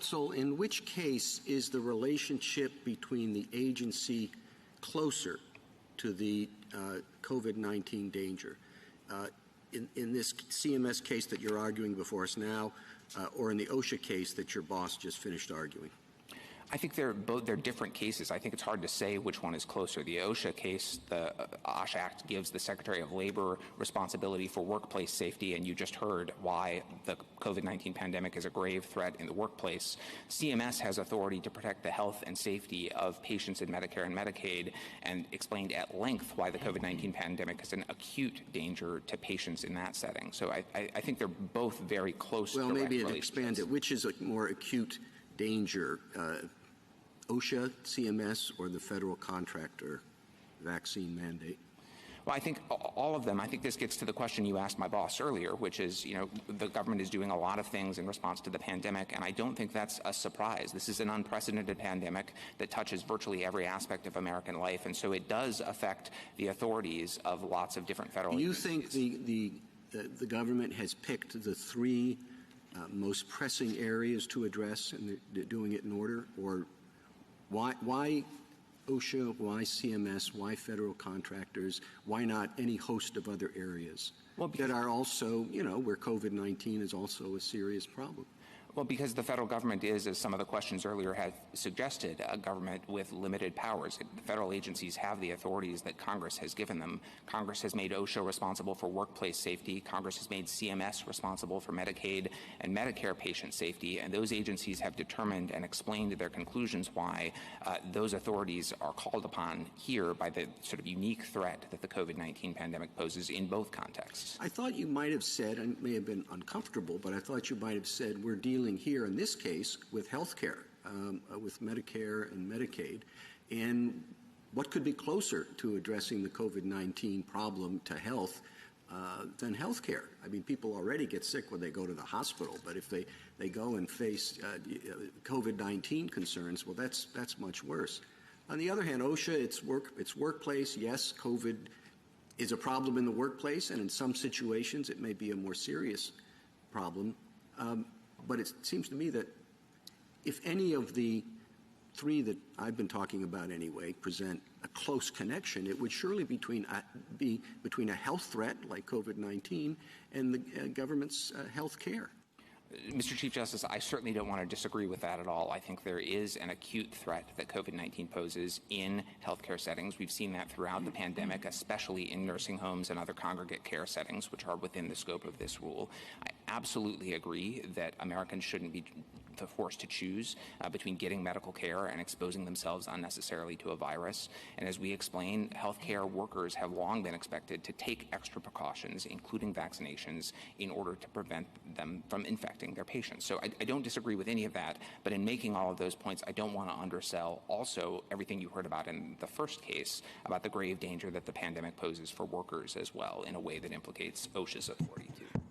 Counsel, in which case is the relationship between the agency closer to the COVID-19 danger? In this CMS case that you're arguing before us now, or in the Osha case that your boss just finished arguing? I think they're different cases. I think it's hard to say which one is closer. The Osha case, the Osha Act gives the Secretary of Labor responsibility for workplace safety, and you just heard why the COVID-19 pandemic is a grave threat in the workplace. CMS has authority to protect the health and safety of patients in Medicare and Medicaid, and explained at length why the COVID-19 pandemic is an acute danger to patients in that setting. So I think they're both very close. Well, maybe it expands it. Which is a more acute danger? OSHA, CMS, or the federal contractor vaccine mandate? Well, I think all of them. I think this gets to the question you asked my boss earlier, which is, the government is doing a lot of things in response to the pandemic, and I don't think that's a surprise. This is an unprecedented pandemic that touches virtually every aspect of American life, and so it does affect the authorities of lots of different federal agencies. Do you think the government has picked the three most pressing areas to address, and they're doing it in order? Or why OSHA, why CMS, why federal contractors, why not any host of other areas that are also, where COVID-19 is also a serious problem? Well, because the federal government is, as some of the questions earlier have suggested, a government with limited powers. The federal agencies have the authorities that Congress has given them. Congress has made OSHA responsible for workplace safety. Congress has made CMS responsible for Medicaid and Medicare patient safety. And those agencies have determined and explained their conclusions why those authorities are called upon here by the sort of unique threat that the COVID-19 pandemic poses in both contexts. I thought you might have said, and it may have been uncomfortable, but I thought you might have said we're dealing here in this case with health care, with Medicare and Medicaid, and what could be closer to addressing the COVID-19 problem to health than health care? I mean, people already get sick when they go to the hospital, but if they go and face COVID-19 concerns, well, that's much worse. On the other hand, OSHA, it's workplace. Yes, COVID is a problem in the workplace, and in some situations it may be a more serious problem. But it seems to me that if any of the three that I've been talking about anyway present a close connection, it would surely be between a health threat like COVID-19 and the government's health care. Mr. Chief Justice, I certainly don't want to disagree with that at all. I think there is an acute threat that COVID-19 poses in healthcare settings. We've seen that throughout the pandemic, especially in nursing homes and other congregate care settings, which are within the scope of this rule. I absolutely agree that Americans shouldn't be forced to choose between getting medical care and exposing themselves unnecessarily to a virus. And as we explain, healthcare workers have long been expected to take extra precautions, including vaccinations, in order to prevent them from infecting their patients. So I don't disagree with any of that, but in making all of those points, I don't want to undersell also everything you heard about in the first case about the grave danger that the pandemic poses for workers as well in a way that implicates OSHA's authority too.